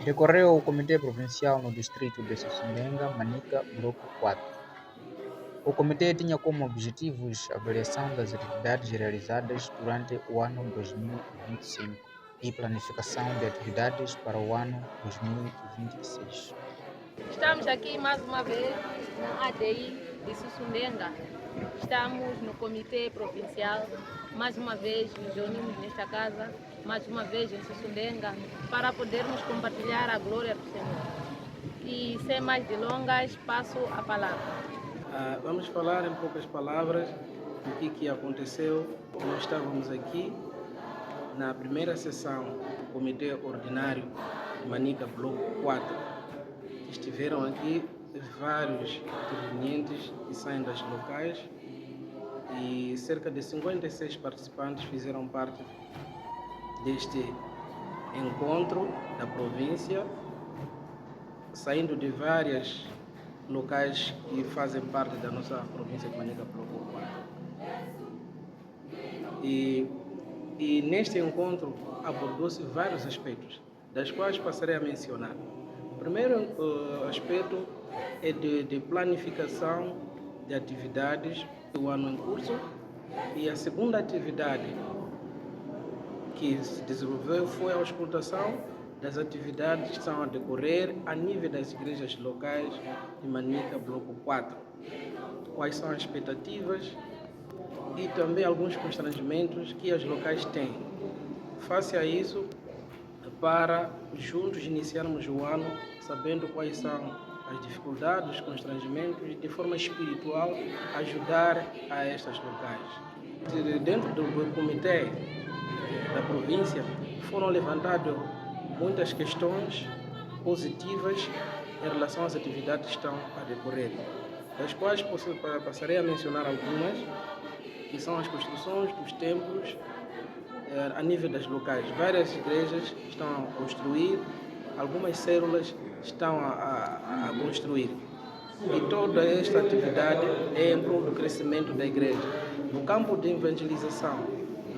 Decorreu o Comitê Provincial no distrito de Sossundenga, Manica, Bloco 4. O comitê tinha como objetivos a avaliação das atividades realizadas durante o ano 2025 e planificação de atividades para o ano 2026. Estamos aqui mais uma vez na ADI de Sossundenga. Estamos no Comitê Provincial, mais uma vez nos reunimos nesta casa, mais uma vez em Sossundenga, para podermos compartilhar a glória do Senhor. E sem mais delongas, passo a palavra. Vamos falar em poucas palavras do que aconteceu. Nós estávamos aqui na primeira sessão do Comitê Ordinário de Manica Bloco 4. Estiveram aqui vários intervenientes e saídas locais e cerca de 56 participantes fizeram parte deste encontro da província, saindo de vários locais que fazem parte da nossa província de Manica Bloco 4. E neste encontro abordou-se vários aspectos, das quais passarei a mencionar. O primeiro aspecto é de planificação de atividades do ano em curso, e a segunda atividade que se desenvolveu foi a auscultação das atividades que estão a decorrer a nível das igrejas locais de Manica Bloco 4. Quais são as expectativas e também alguns constrangimentos que as locais têm. Face a isso, para juntos iniciarmos o ano sabendo quais são as dificuldades, os constrangimentos e de forma espiritual ajudar a estas locais. Dentro do comitê da província foram levantadas muitas questões positivas em relação às atividades que estão a decorrer, das quais passarei a mencionar algumas, que são as construções dos templos a nível das locais. Várias igrejas estão a construir, algumas células estão a construir. E toda esta atividade é em prol do crescimento da igreja. No campo de evangelização,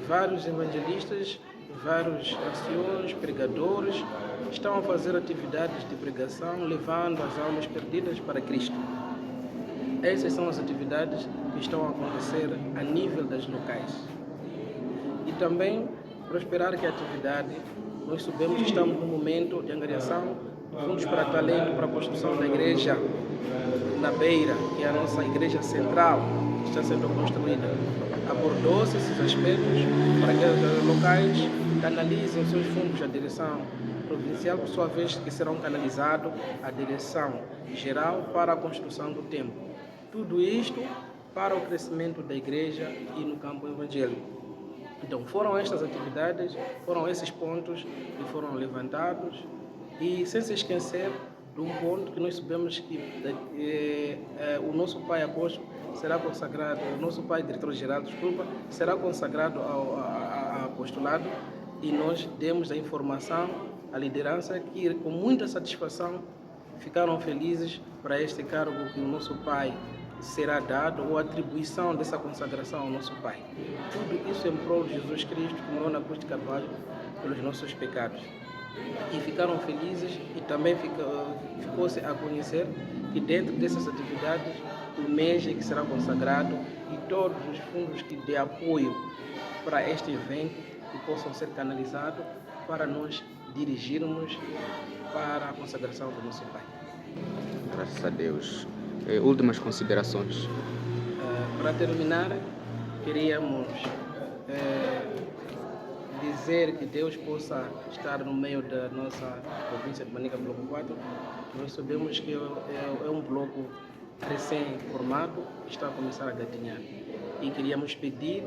vários evangelistas, vários anciões, pregadores estão a fazer atividades de pregação, levando as almas perdidas para Cristo. Essas são as atividades que estão a acontecer a nível das locais. E também prosperar que a atividade, nós sabemos que estamos num momento de angariação de fundos para talento para a construção da igreja na Beira, que é a nossa igreja central, que está sendo construída. Abordou-se esses aspectos para que os locais canalizem os seus fundos à direção provincial, por sua vez que serão canalizados à direção geral para a construção do templo. Tudo isto para o crescimento da igreja e no campo evangélico. Então foram estas atividades, foram esses pontos que foram levantados, e sem se esquecer de um ponto que nós sabemos que o nosso pai apóstolo será consagrado, o nosso pai diretor-geral, será consagrado ao apostolado, e nós demos a informação à liderança que com muita satisfação ficaram felizes para este cargo que o nosso pai será dado, ou a atribuição dessa consagração ao nosso pai. Tudo isso em prol de Jesus Cristo, que morreu na cruz de Calvário pelos nossos pecados. E ficaram felizes, e também ficou-se a conhecer que dentro dessas atividades o MEG que será consagrado e todos os fundos de apoio para este evento que possam ser canalizados para nós dirigirmos para a consagração do nosso Pai. Graças a Deus. Últimas considerações. Para terminar, queríamos dizer que Deus possa estar no meio da nossa província de Manica Bloco 4. Nós sabemos que é um bloco recém-formado, que está a começar a gatinhar. E queríamos pedir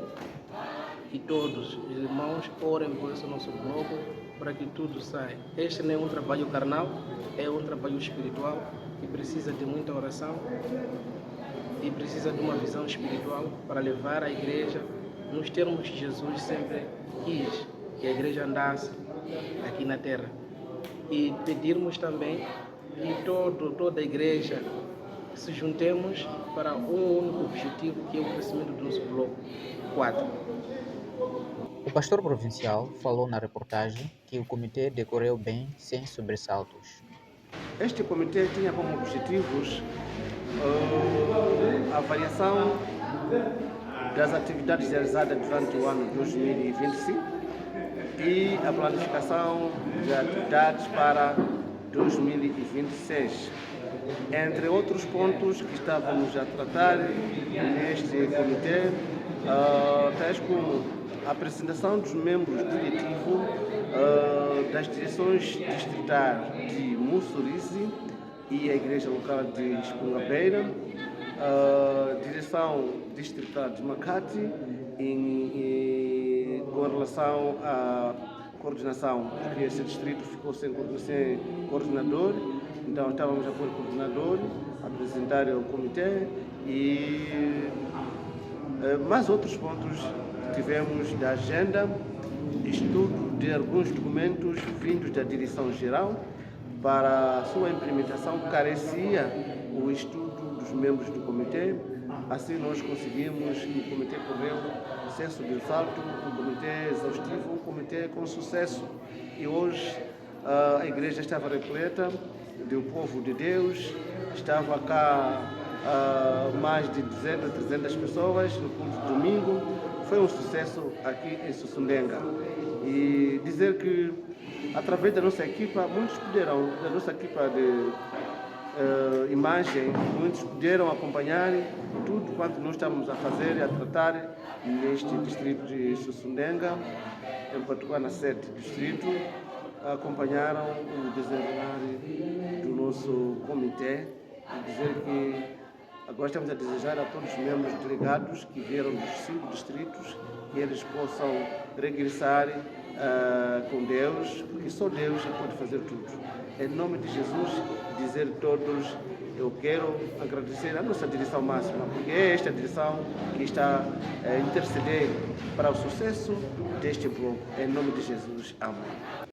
que todos os irmãos orem por esse nosso bloco para que tudo saia. Este não é um trabalho carnal, é um trabalho espiritual que precisa de muita oração e precisa de uma visão espiritual para levar a igreja nos termos que Jesus sempre quis que a igreja andasse aqui na terra. E pedirmos também que toda a igreja se juntemos para um único objetivo, que é o crescimento do nosso bloco 4. O pastor provincial falou na reportagem que o comitê decorreu bem, sem sobressaltos. Este comitê tinha como objetivos a avaliação das atividades realizadas durante o ano 2025 e a planificação de atividades para 2026. Entre outros pontos que estávamos a tratar neste comitê, tais como a apresentação dos membros diretivos das direções distritais de Mussurize e a Igreja Local de Espungabeira, direção distrital de Makati com relação à coordenação, porque esse distrito ficou sem coordenador, então estávamos a pôr coordenador, apresentar ao comitê e mais outros pontos que tivemos da agenda, estudo de alguns documentos vindos da direção-geral. Para a sua implementação carecia o estudo dos membros do comitê, assim nós conseguimos, o comitê correu sem sobressalto, um comitê exaustivo, um comitê com sucesso. E hoje a igreja estava repleta do povo de Deus, estava cá mais de 200, 300 pessoas no culto de domingo. Foi um sucesso aqui em Sussundenga. E dizer que através da nossa equipa, da nossa equipa de imagem, muitos puderam acompanhar tudo quanto nós estamos a fazer e a tratar neste distrito de Sussundenga, em particular na sede do distrito, acompanharam o desenrolar do nosso comitê e dizer que agora estamos a desejar a todos os membros delegados que vieram dos 5 distritos que eles possam regressar com Deus, porque só Deus pode fazer tudo. Em nome de Jesus, dizer a todos, eu quero agradecer a nossa direção máxima, porque é esta direção que está a interceder para o sucesso deste bloco. Em nome de Jesus, amém.